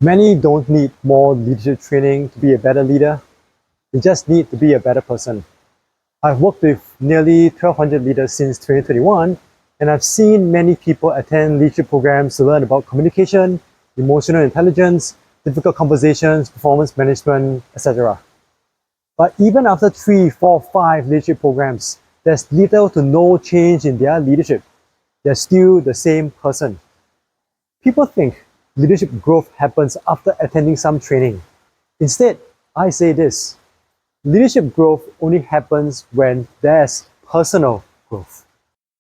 Many don't need more leadership training to be a better leader. They just need to be a better person. I've worked with nearly 1,200 leaders since 2021, and I've seen many people attend leadership programs to learn about communication, emotional intelligence, difficult conversations, performance management, etc. But even after 3, 4, 5 leadership programs, there's little to no change in their leadership. They're still the same person. People think leadership growth happens after attending some training. Instead, I say this: leadership growth only happens when there's personal growth.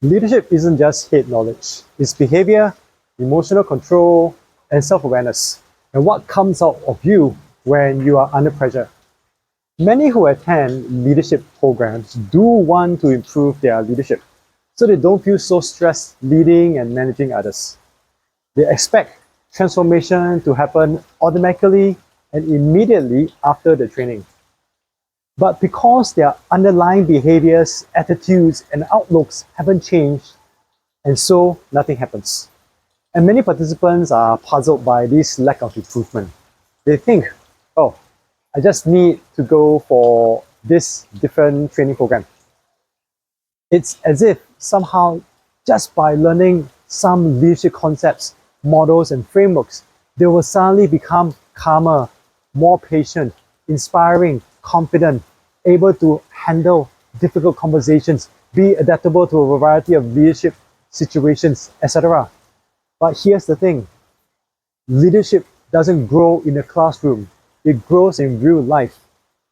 Leadership isn't just head knowledge, it's behavior, emotional control, and self-awareness, and what comes out of you when you are under pressure. Many who attend leadership programs do want to improve their leadership, so they don't feel so stressed leading and managing others. They expect transformation to happen automatically and immediately after the training. But because their underlying behaviors, attitudes, and outlooks haven't changed, and so nothing happens. And many participants are puzzled by this lack of improvement. They think, oh, I just need to go for this different training program. It's as if somehow just by learning some leadership concepts, models, and frameworks, they will suddenly become calmer, more patient, inspiring, confident, able to handle difficult conversations, be adaptable to a variety of leadership situations, etc. But here's the thing: leadership doesn't grow in a classroom, it grows in real life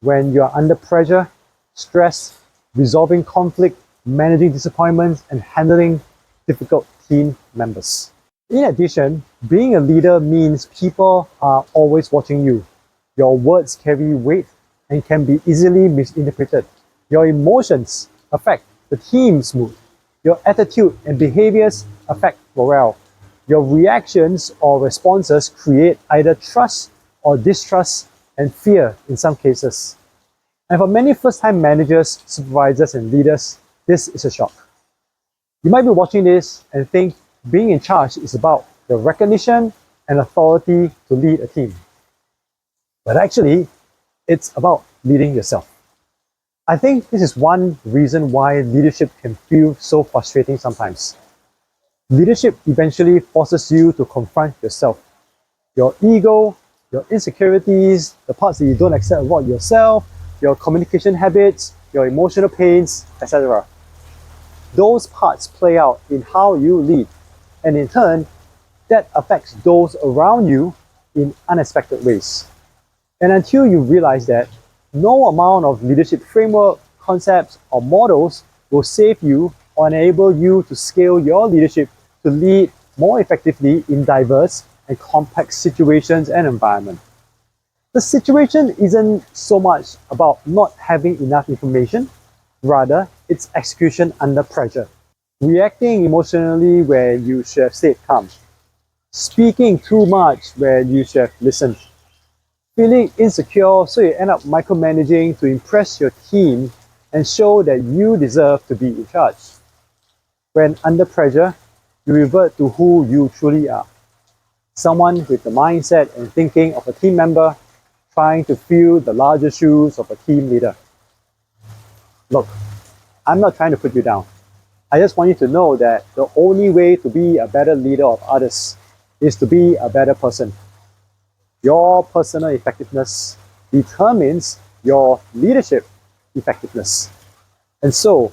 when you're under pressure, stress, resolving conflict, managing disappointments, and handling difficult team members. In addition, being a leader means people are always watching you. Your words carry weight and can be easily misinterpreted. Your emotions affect the team's mood. Your attitude and behaviors affect morale. Your reactions or responses create either trust or distrust and fear in some cases. And for many first-time managers, supervisors, and leaders, this is a shock. You might be watching this and think being in charge is about the recognition and authority to lead a team. But actually, it's about leading yourself. I think this is one reason why leadership can feel so frustrating sometimes. Leadership eventually forces you to confront yourself, your ego, your insecurities, the parts that you don't accept about yourself, your communication habits, your emotional pains, etc. Those parts play out in how you lead, and in turn, that affects those around you in unexpected ways. And until you realize that, no amount of leadership framework, concepts, or models will save you or enable you to scale your leadership to lead more effectively in diverse and complex situations and environments. The situation isn't so much about not having enough information, rather, it's execution under pressure. Reacting emotionally where you should have stayed calm. Speaking too much where you should have listened. Feeling insecure so you end up micromanaging to impress your team and show that you deserve to be in charge. When under pressure, you revert to who you truly are. Someone with the mindset and thinking of a team member trying to fill the larger shoes of a team leader. Look, I'm not trying to put you down. I just want you to know that the only way to be a better leader of others is to be a better person. Your personal effectiveness determines your leadership effectiveness. And so,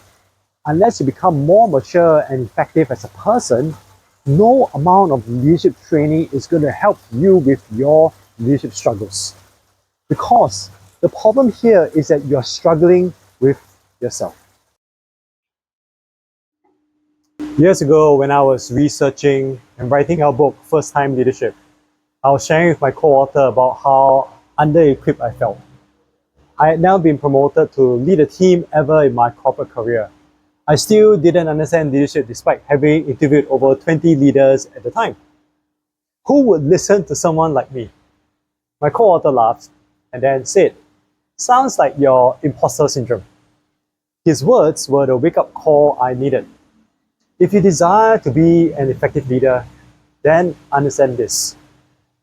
unless you become more mature and effective as a person, no amount of leadership training is going to help you with your leadership struggles. Because the problem here is that you're struggling with yourself. Years ago, when I was researching and writing our book, First Time Leadership, I was sharing with my co-author about how under-equipped I felt. I had now been promoted to lead a team ever in my corporate career. I still didn't understand leadership despite having interviewed over 20 leaders at the time. Who would listen to someone like me? My co-author laughed and then said, "Sounds like your imposter syndrome." His words were the wake-up call I needed. If you desire to be an effective leader, then understand this.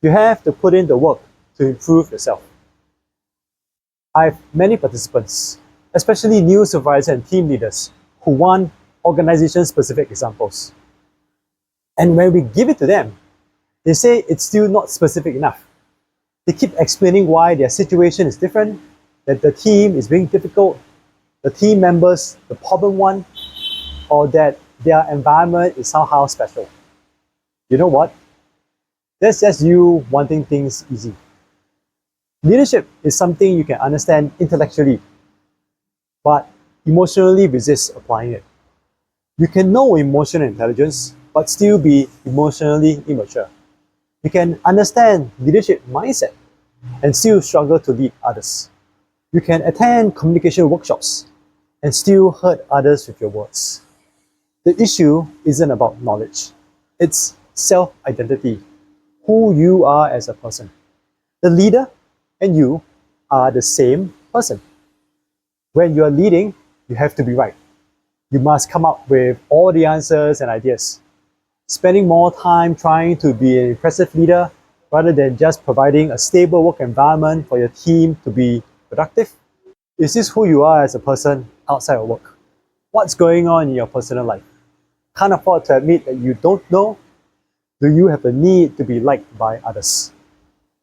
You have to put in the work to improve yourself. I have many participants, especially new supervisors and team leaders, who want organization-specific examples. And when we give it to them, they say it's still not specific enough. They keep explaining why their situation is different, that the team is being difficult, the team members, the problem one, or that their environment is somehow special. You know what? That's just you wanting things easy. Leadership is something you can understand intellectually, but emotionally resist applying it. You can know emotional intelligence, but still be emotionally immature. You can understand leadership mindset and still struggle to lead others. You can attend communication workshops and still hurt others with your words. The issue isn't about knowledge. It's self-identity, who you are as a person. The leader and you are the same person. When you are leading, you have to be right. You must come up with all the answers and ideas. Spending more time trying to be an impressive leader rather than just providing a stable work environment for your team to be productive? Is this who you are as a person outside of work? What's going on in your personal life? Can't afford to admit that you don't know? Do you have the need to be liked by others?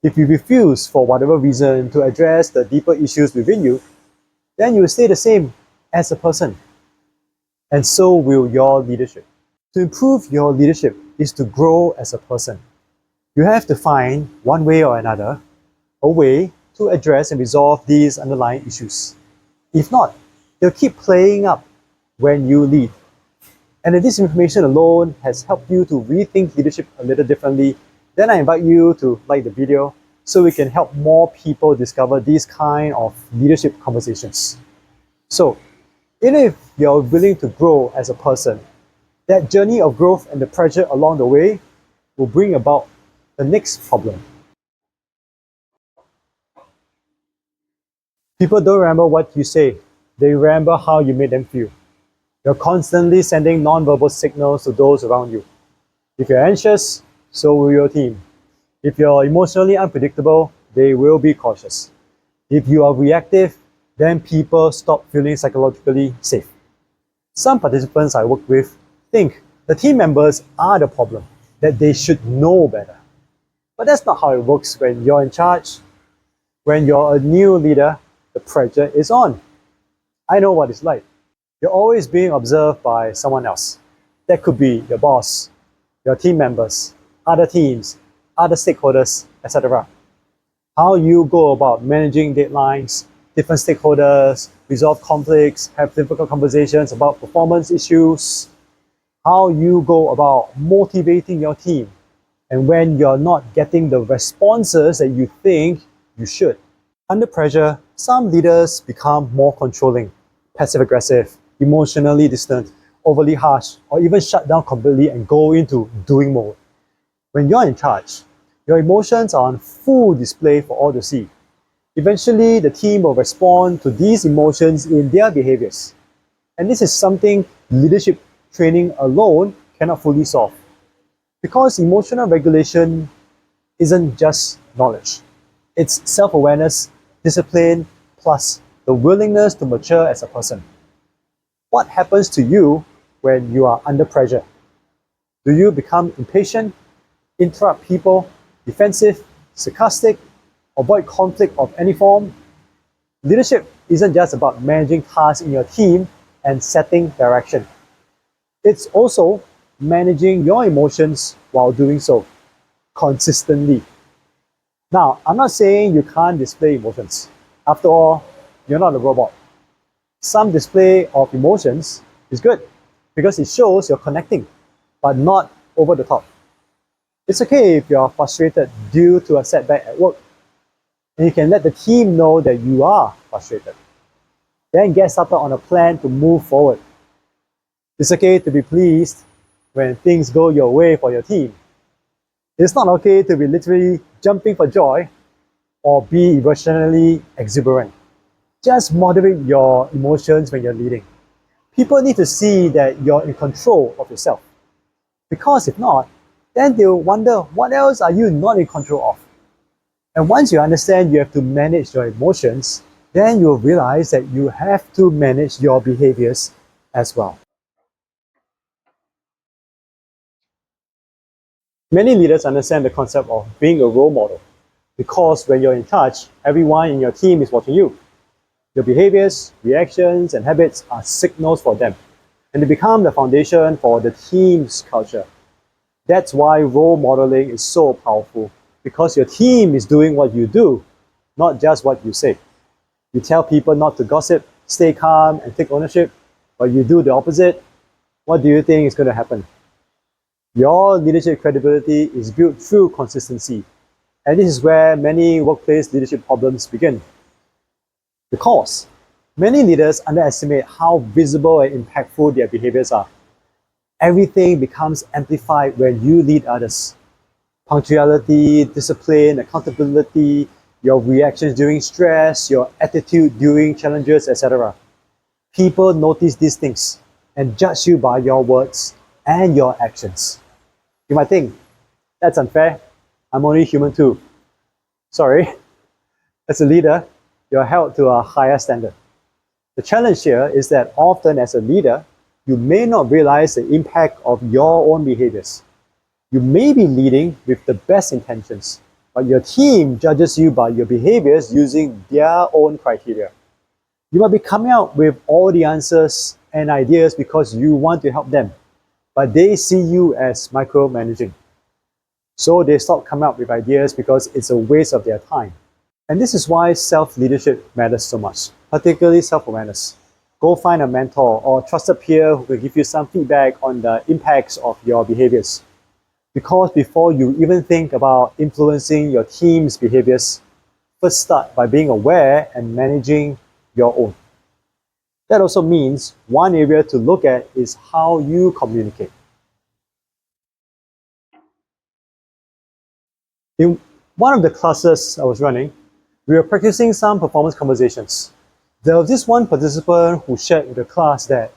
If you refuse for whatever reason to address the deeper issues within you, then you will stay the same as a person. And so will your leadership. To improve your leadership is to grow as a person. You have to find, one way or another, a way to address and resolve these underlying issues. If not, they'll keep playing up when you lead. And if this information alone has helped you to rethink leadership a little differently, then I invite you to like the video so we can help more people discover these kind of leadership conversations. So, even if you're willing to grow as a person, that journey of growth and the pressure along the way will bring about the next problem. People don't remember what you say, they remember how you made them feel. You're constantly sending non-verbal signals to those around you. If you're anxious, so will your team. If you're emotionally unpredictable, they will be cautious. If you are reactive, then people stop feeling psychologically safe. Some participants I work with think the team members are the problem, that they should know better. But that's not how it works when you're in charge. When you're a new leader, the pressure is on. I know what it's like. You're always being observed by someone else. That could be your boss, your team members, other teams, other stakeholders, etc. How you go about managing deadlines, different stakeholders, resolve conflicts, have difficult conversations about performance issues, how you go about motivating your team, and when you're not getting the responses that you think you should. Under pressure, some leaders become more controlling, passive-aggressive, emotionally distant, overly harsh, or even shut down completely and go into doing mode. When you're in charge, your emotions are on full display for all to see. Eventually, the team will respond to these emotions in their behaviors. And this is something leadership training alone cannot fully solve. Because emotional regulation isn't just knowledge. It's self-awareness, discipline, plus the willingness to mature as a person. What happens to you when you are under pressure? Do you become impatient, interrupt people, defensive, sarcastic, avoid conflict of any form? Leadership isn't just about managing tasks in your team and setting direction. It's also managing your emotions while doing so consistently. Now, I'm not saying you can't display emotions. After all, you're not a robot. Some display of emotions is good because it shows you're connecting, but not over the top. It's okay if you're frustrated due to a setback at work, and you can let the team know that you are frustrated. Then get started on a plan to move forward. It's okay to be pleased when things go your way for your team. It's not okay to be literally jumping for joy or be irrationally exuberant. Just moderate your emotions when you're leading. People need to see that you're in control of yourself. Because if not, then they'll wonder, what else are you not in control of? And once you understand you have to manage your emotions, then you'll realize that you have to manage your behaviors as well. Many leaders understand the concept of being a role model because when you're in charge, everyone in your team is watching you. Your behaviors, reactions, and habits are signals for them, and they become the foundation for the team's culture. That's why role modeling is so powerful, because your team is doing what you do, not just what you say. You tell people not to gossip, stay calm, and take ownership, but you do the opposite. What do you think is going to happen? Your leadership credibility is built through consistency, and this is where many workplace leadership problems begin. Because many leaders underestimate how visible and impactful their behaviors are. Everything becomes amplified when you lead others. Punctuality, discipline, accountability, your reactions during stress, your attitude during challenges, etc. People notice these things and judge you by your words and your actions. You might think, that's unfair. I'm only human too. Sorry. As a leader, you're held to a higher standard. The challenge here is that often as a leader, you may not realize the impact of your own behaviors. You may be leading with the best intentions, but your team judges you by your behaviors using their own criteria. You might be coming out with all the answers and ideas because you want to help them, but they see you as micromanaging. So they stop coming up with ideas because it's a waste of their time. And this is why self-leadership matters so much, particularly self-awareness. Go find a mentor or trusted peer who will give you some feedback on the impacts of your behaviors. Because before you even think about influencing your team's behaviors, first start by being aware and managing your own. That also means one area to look at is how you communicate. In one of the classes I was running, we were practicing some performance conversations. There was this one participant who shared with the class that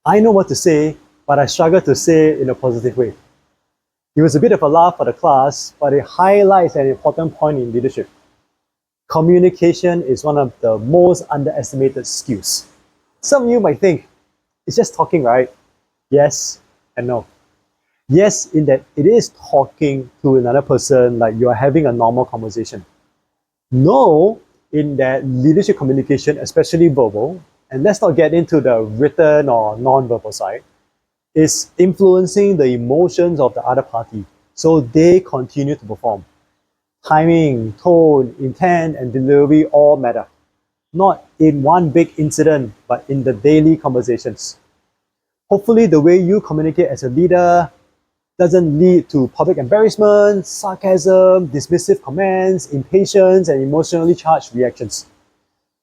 I know what to say, but I struggle to say it in a positive way. It was a bit of a laugh for the class, but it highlights an important point in leadership. Communication is one of the most underestimated skills. Some of you might think, it's just talking, right? Yes and no. Yes, in that it is talking to another person like you are having a normal conversation. No, in that leadership communication, especially verbal, and let's not get into the written or non-verbal side, is influencing the emotions of the other party so they continue to perform. Timing, tone, intent, and delivery all matter. Not in one big incident, but in the daily conversations. Hopefully, the way you communicate as a leader doesn't lead to public embarrassment, sarcasm, dismissive comments, impatience, and emotionally charged reactions.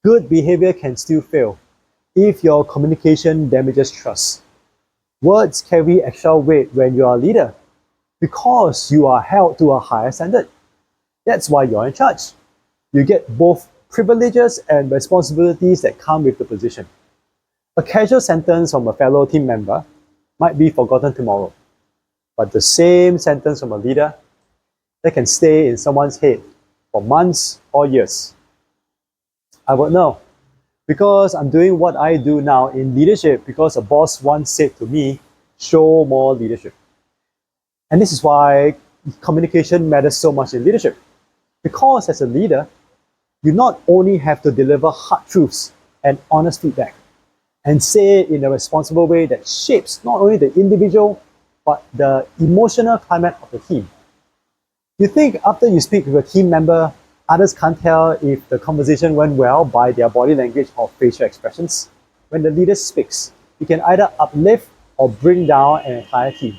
Good behavior can still fail if your communication damages trust. Words carry extra weight when you are a leader because you are held to a higher standard. That's why you're in charge. You get both privileges and responsibilities that come with the position. A casual sentence from a fellow team member might be forgotten tomorrow, but the same sentence from a leader that can stay in someone's head for months or years. I would know because I'm doing what I do now in leadership because a boss once said to me, show more leadership. And this is why communication matters so much in leadership. Because as a leader, you not only have to deliver hard truths and honest feedback and say it in a responsible way that shapes not only the individual, but the emotional climate of the team. You think after you speak with a team member, others can't tell if the conversation went well by their body language or facial expressions? When the leader speaks, you can either uplift or bring down an entire team.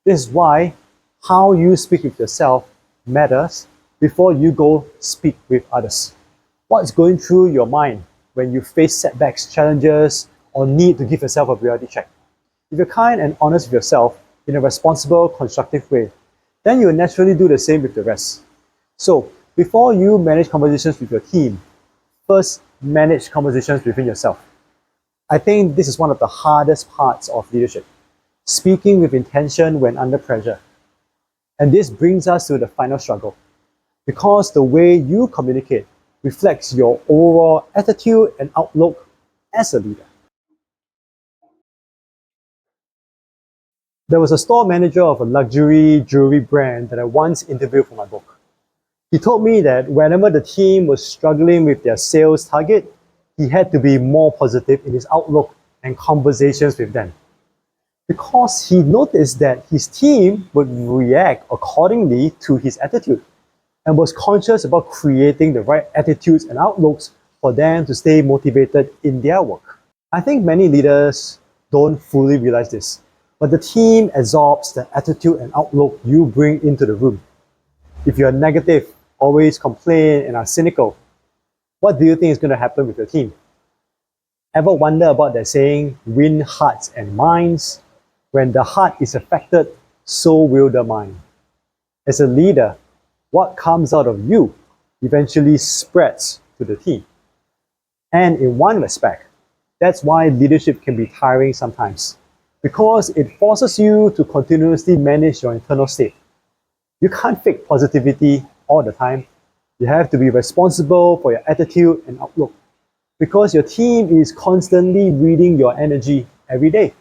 This is why how you speak with yourself matters before you go speak with others. What's going through your mind when you face setbacks, challenges, or need to give yourself a reality check? If you're kind and honest with yourself in a responsible, constructive way, then you will naturally do the same with the rest. So, before you manage conversations with your team, first manage conversations within yourself. I think this is one of the hardest parts of leadership. Speaking with intention when under pressure. And this brings us to the final struggle, because the way you communicate reflects your overall attitude and outlook as a leader. There was a store manager of a luxury jewelry brand that I once interviewed for my book. He told me that whenever the team was struggling with their sales target, he had to be more positive in his outlook and conversations with them, because he noticed that his team would react accordingly to his attitude and was conscious about creating the right attitudes and outlooks for them to stay motivated in their work. I think many leaders don't fully realize this, but the team absorbs the attitude and outlook you bring into the room. If you're negative, always complain, and are cynical, what do you think is going to happen with your team? Ever wonder about that saying, win hearts and minds? When the heart is affected, so will the mind. As a leader, what comes out of you eventually spreads to the team. And in one respect, that's why leadership can be tiring sometimes, because it forces you to continuously manage your internal state. You can't fake positivity all the time. You have to be responsible for your attitude and outlook, because your team is constantly reading your energy every day.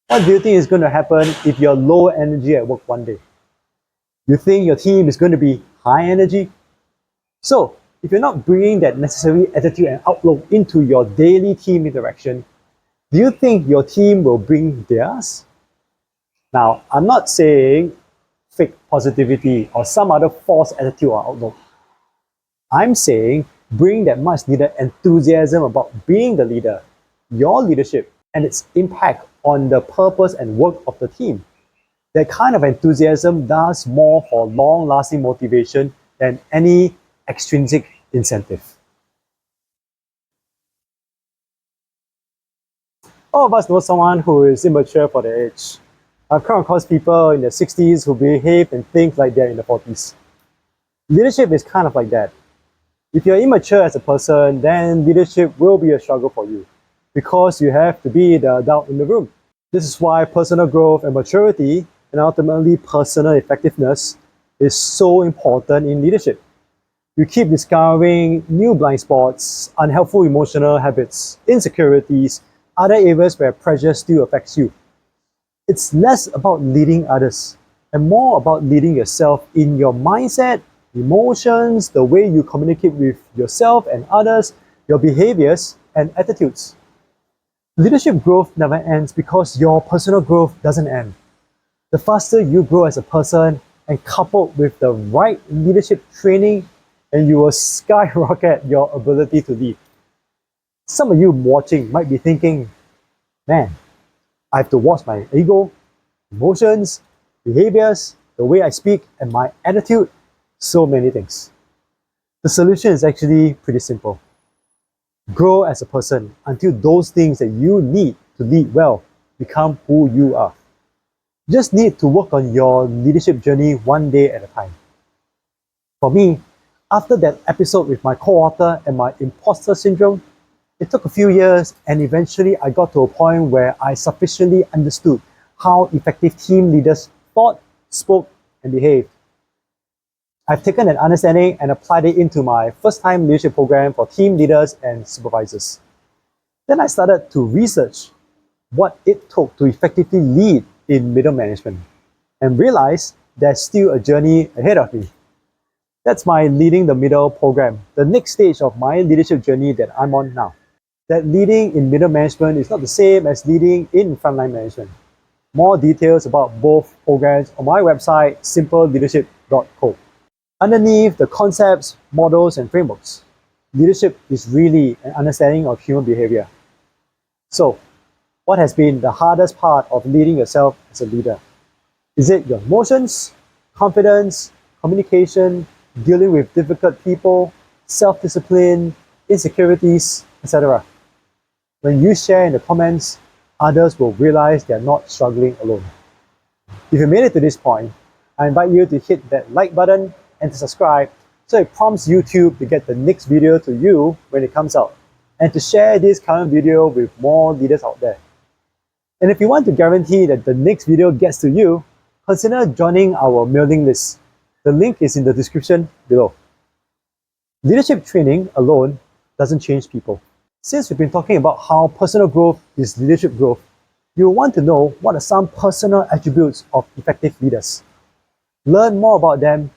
What do you think is going to happen if you're low energy at work one day? You think your team is going to be high energy? So, if you're not bringing that necessary attitude and outlook into your daily team interaction, do you think your team will bring theirs? Now, I'm not saying fake positivity or some other false attitude or outlook. I'm saying bring that much needed enthusiasm about being the leader, your leadership, and its impact on the purpose and work of the team. That kind of enthusiasm does more for long-lasting motivation than any extrinsic incentive. All of us know someone who is immature for their age. I've come across people in their 60s who behave and think like they're in their 40s. Leadership is kind of like that. If you're immature as a person, then leadership will be a struggle for you, because you have to be the adult in the room. This is why personal growth and maturity, and ultimately personal effectiveness, is so important in leadership. You keep discovering new blind spots, unhelpful emotional habits, insecurities, other areas where pressure still affects you. It's less about leading others and more about leading yourself in your mindset, emotions, the way you communicate with yourself and others, your behaviors and attitudes. Leadership growth never ends because your personal growth doesn't end. The faster you grow as a person and coupled with the right leadership training, and you will skyrocket your ability to lead. Some of you watching might be thinking, man, I have to watch my ego, emotions, behaviors, the way I speak, and my attitude, so many things. The solution is actually pretty simple. Grow as a person until those things that you need to lead well become who you are. You just need to work on your leadership journey one day at a time. For me, after that episode with my co-author and my imposter syndrome, it took a few years, and eventually I got to a point where I sufficiently understood how effective team leaders thought, spoke, and behaved. I've taken that understanding and applied it into my first-time leadership program for team leaders and supervisors. Then I started to research what it took to effectively lead in middle management and realized there's still a journey ahead of me. That's my Leading the Middle program, the next stage of my leadership journey that I'm on now. That leading in middle management is not the same as leading in frontline management. More details about both programs on my website, simpleleadership.co. Underneath the concepts, models, and frameworks, leadership is really an understanding of human behavior. So, what has been the hardest part of leading yourself as a leader? Is it your emotions, confidence, communication, dealing with difficult people, self-discipline, insecurities, etc.? When you share in the comments, others will realize they're not struggling alone. If you made it to this point, I invite you to hit that like button and to subscribe so it prompts YouTube to get the next video to you when it comes out, and to share this current video with more leaders out there. And if you want to guarantee that the next video gets to you, consider joining our mailing list. The link is in the description below. Leadership training alone doesn't change people. Since we've been talking about how personal growth is leadership growth, you'll want to know what are some personal attributes of effective leaders. Learn more about them